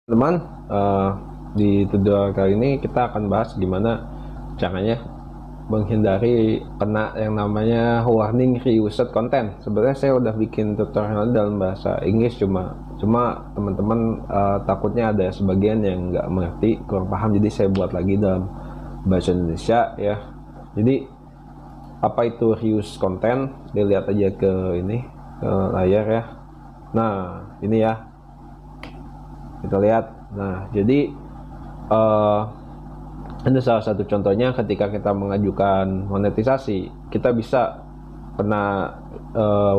Teman, di tutorial kali ini kita akan bahas gimana caranya menghindari kena yang namanya warning reused content. Sebenarnya saya udah bikin tutorial dalam bahasa Inggris, cuma teman-teman takutnya ada sebagian yang nggak mengerti, kurang paham, jadi saya buat lagi dalam bahasa Indonesia ya. Jadi apa itu reuse content? Dilihat aja ke ini, ke layar ya. Nah ini ya, kita lihat. Nah jadi ini salah satu contohnya ketika kita mengajukan monetisasi, kita bisa kena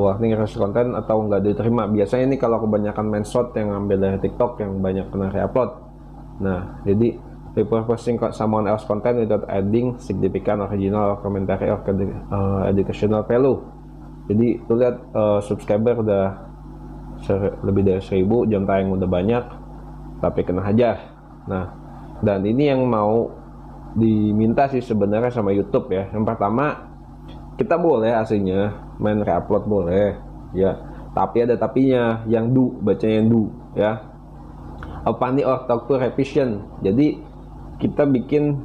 warning reuse konten atau nggak diterima. Biasanya ini kalau kebanyakan main shot yang ngambil dari TikTok yang banyak kena reupload. Nah jadi repurposing someone else content without adding significant original or commentary or educational value. Jadi tuh lihat, subscriber udah lebih dari 1000, jam tayang udah banyak, tapi kena hajar. Nah, dan ini yang mau diminta sih sebenarnya sama YouTube ya. Yang pertama, kita boleh aslinya main reupload boleh ya, tapi ada tapinya, yang do, bacanya yang do ya. Funny or talk to revision. Jadi kita bikin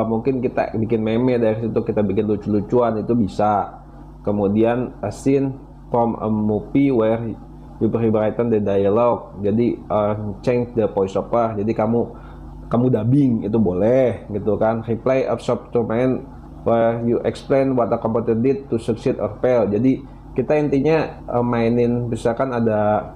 mungkin kita bikin meme dari situ, kita bikin lucu-lucuan itu bisa. Kemudian a scene from a movie where you rewrite the dialogue, jadi change the voice over, jadi kamu dubbing itu boleh gitu kan. Replay of software where you explain what a computer did to succeed or fail, jadi kita intinya mainin, misalkan ada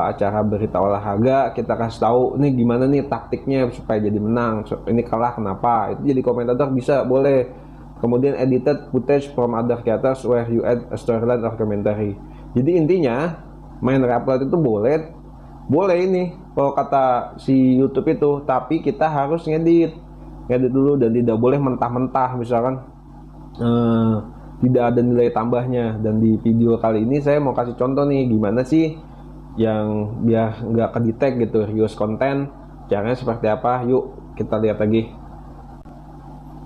acara berita olahraga, kita kasih tahu nih gimana nih taktiknya supaya jadi menang, ini kalah kenapa, itu jadi komentator bisa, boleh. Kemudian edited footage from other creators where you add a storyline or commentary. Jadi intinya main reupload itu boleh ini kalau kata si YouTube itu, tapi kita harus ngedit dulu dan tidak boleh mentah-mentah, misalkan tidak ada nilai tambahnya. Dan di video kali ini saya mau kasih contoh nih gimana sih yang biar nggak kedetek gitu reuse konten, caranya seperti apa. Yuk kita lihat lagi.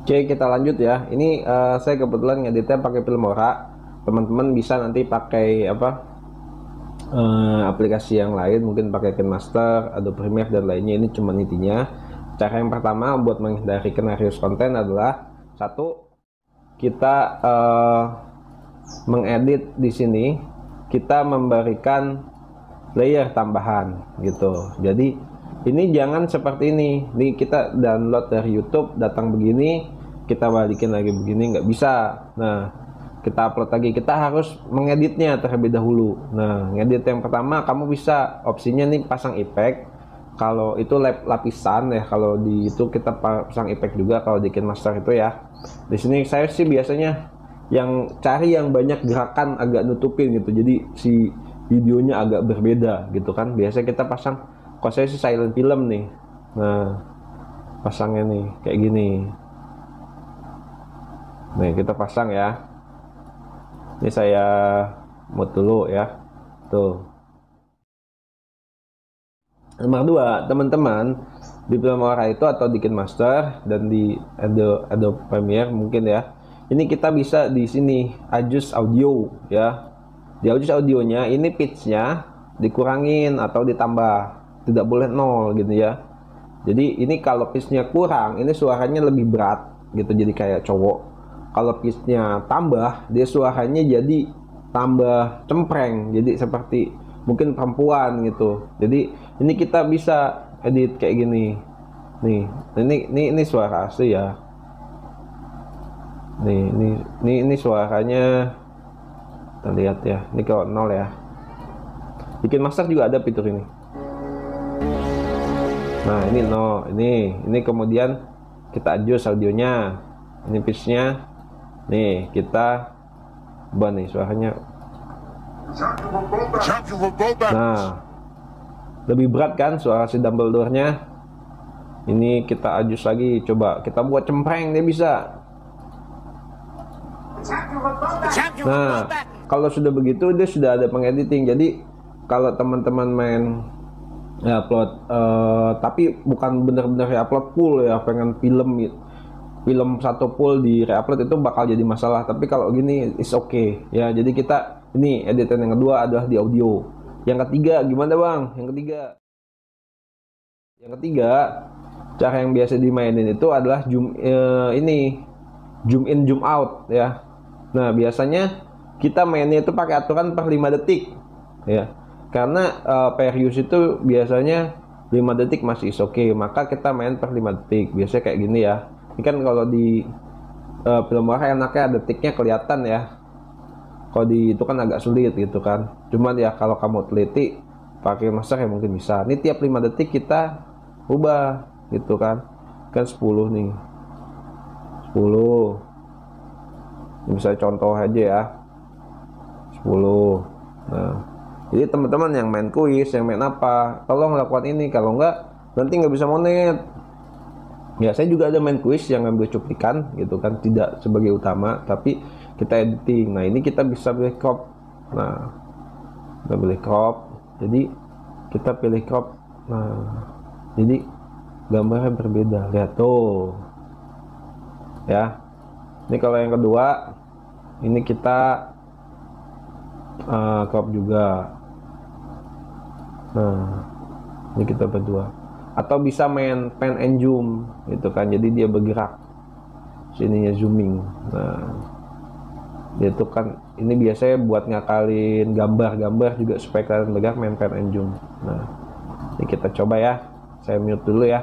Oke, kita lanjut ya. Ini saya kebetulan ngeditnya pakai Filmora. Teman-teman bisa nanti pakai aplikasi yang lain, mungkin pakai KineMaster, Adobe Premiere dan lainnya. Ini cuma intinya. Cara yang pertama buat menghindari kena reuse konten adalah satu, kita mengedit di sini, kita memberikan layer tambahan gitu. Jadi ini jangan seperti ini. Nih kita download dari YouTube, datang begini, kita balikin lagi begini, nggak bisa. Nah, kita upload lagi, kita harus mengeditnya terlebih dahulu. Nah, ngedit yang pertama kamu bisa opsinya nih pasang efek. Kalau itu lapisan ya, kalau di itu kita pasang efek juga kalau di KineMaster itu ya. Di sini saya sih biasanya yang cari yang banyak gerakan agak nutupin gitu. Jadi si videonya agak berbeda gitu kan. Biasanya kita pasang, kalau saya sih silent film nih. Nah, pasangnya nih kayak gini. Nih kita pasang ya. Ini saya mood dulu ya. Tuh. Nomor 2, teman-teman di Filmora itu atau di KineMaster dan di Adobe Premiere mungkin ya. Ini kita bisa di sini adjust audio ya. Di adjust audionya ini pitch-nya dikurangin atau ditambah. Tidak boleh 0 gitu ya. Jadi ini kalau pitch-nya kurang, ini suaranya lebih berat gitu, jadi kayak cowok. Kalau pitch-nya tambah, dia suaranya jadi tambah cempreng, jadi seperti mungkin perempuan gitu. Jadi ini kita bisa edit kayak gini. Nih, ini suara asli ya. Ini suaranya kita lihat ya. Ini kalau 0 ya. Bikin master juga ada fitur ini. Nah, ini 0. Ini kemudian kita adjust audionya. Ini pitch-nya. Nih, kita ubah nih suaranya. Nah, lebih berat kan suara si Dumbledore-nya. Ini kita adjust lagi, coba kita buat cempreng, dia bisa. Nah, kalau sudah begitu dia sudah ada pengediting. Jadi kalau teman-teman main upload tapi bukan bener-bener upload full ya, pengen film satu full di reupload itu bakal jadi masalah. Tapi kalau gini is okay ya. Jadi kita ini editan yang kedua adalah di audio. Yang ketiga gimana bang? Yang ketiga Yang ketiga, cara yang biasa dimainin itu adalah zoom in zoom out ya. Nah, biasanya kita mainnya itu pakai aturan per 5 detik ya. Karena per use itu biasanya 5 detik masih oke, maka kita main per 5 detik. Biasanya kayak gini ya. Ini kan kalau di film horor enaknya detiknya kelihatan ya. Kalau di itu kan agak sulit gitu kan. Cuman ya kalau kamu teliti pakai master ya mungkin bisa. Ini tiap 5 detik kita ubah gitu kan. Kan 10 nih. 10. Ini bisa contoh aja ya. 10. Nah, jadi teman-teman yang main kuis, yang main apa, tolong lakukan ini. Kalau enggak, nanti nggak bisa monet. Ya, saya juga ada main kuis yang ngambil cuplikan gitu kan, tidak sebagai utama, tapi kita editing. Nah, ini kita bisa pilih crop. Nah, kita pilih crop. Jadi kita pilih crop. Nah, jadi gambarnya berbeda. Lihat tuh. Ya. Ini kalau yang kedua, ini kita crop juga. Nah, ini kita berdua. Atau bisa main pan and zoom gitu kan, jadi dia bergerak sininya zooming. Nah, itu kan ini biasanya buat ngakalin gambar-gambar juga supaya kalian bergerak, main pan and zoom. Nah, ini kita coba ya, saya mute dulu ya.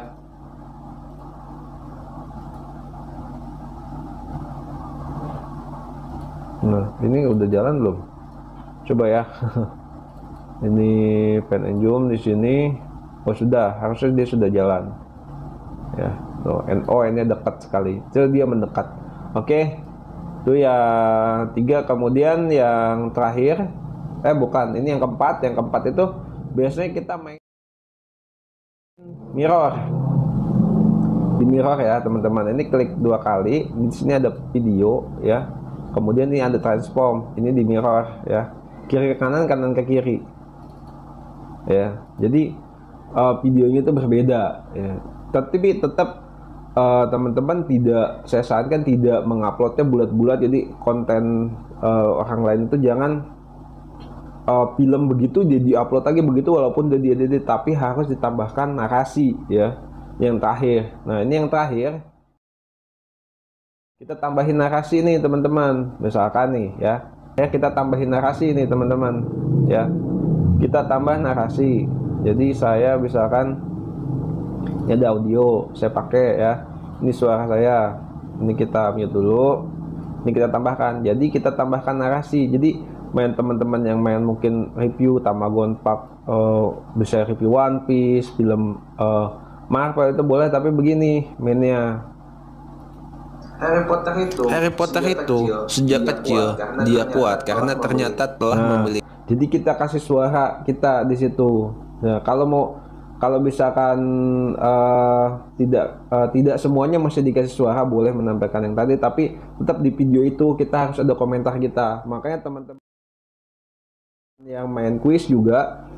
Nah, ini udah jalan belum? Coba ya. Ini pan and zoom di sini. Oh sudah, harusnya dia sudah jalan. Ya, tuh NO-nya dekat sekali. Itu dia mendekat. Oke. Itu yang 3, kemudian yang terakhir bukan, ini yang keempat. Yang keempat itu biasanya kita main mirror. Di mirror ya, teman-teman. Ini klik 2 kali. Di sini ada video ya. Kemudian ini ada transform. Ini di mirror ya. Kiri ke kanan, kanan ke kiri. Ya. Jadi videonya itu berbeda ya. Tapi tetap teman-teman tidak, saya sarankan tidak menguploadnya bulat-bulat. Jadi konten orang lain itu jangan film begitu dia diupload lagi begitu walaupun udah diedit, tapi harus ditambahkan narasi ya. Yang terakhir. Nah, ini yang terakhir. Kita tambahin narasi nih teman-teman. Misalkan nih ya. Kita tambahin narasi nih teman-teman ya. Kita tambah narasi. Jadi saya misalkan ini ada audio, saya pakai ya. Ini suara saya. Ini kita mute dulu. Ini kita tambahkan. Jadi kita tambahkan narasi. Jadi main teman-teman yang main mungkin review Tamagon Park, bisa review One Piece, film Marvel itu boleh, tapi begini mainnya. Harry Potter itu sejak kecil dia kuat karena ternyata telah memiliki. Jadi kita kasih suara kita di situ. Nah, kalau misalkan tidak semuanya masih dikasih suara, boleh menampilkan yang tadi, tapi tetap di video itu kita harus ada komentar kita. Makanya teman-teman yang main kuis juga,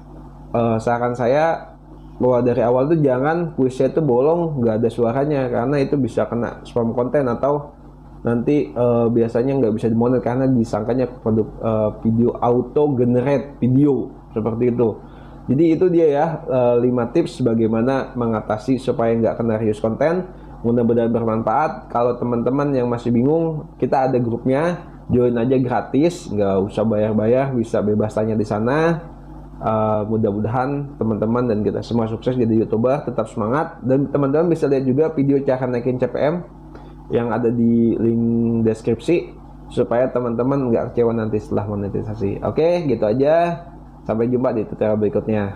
saran saya bahwa dari awal tuh jangan kuisnya itu bolong, nggak ada suaranya, karena itu bisa kena spam konten atau nanti biasanya nggak bisa dimonet karena disangkanya produk video auto generate video seperti itu. Jadi itu dia ya 5 tips bagaimana mengatasi supaya nggak kena reuse konten. Mudah-mudahan bermanfaat. Kalau teman-teman yang masih bingung, kita ada grupnya, join aja gratis, nggak usah bayar-bayar, bisa bebas tanya di sana. Mudah-mudahan teman-teman dan kita semua sukses jadi YouTuber, tetap semangat. Dan teman-teman bisa lihat juga video cara naikin CPM yang ada di link deskripsi supaya teman-teman nggak kecewa nanti setelah monetisasi. Oke, gitu aja. Sampai jumpa di tutorial berikutnya.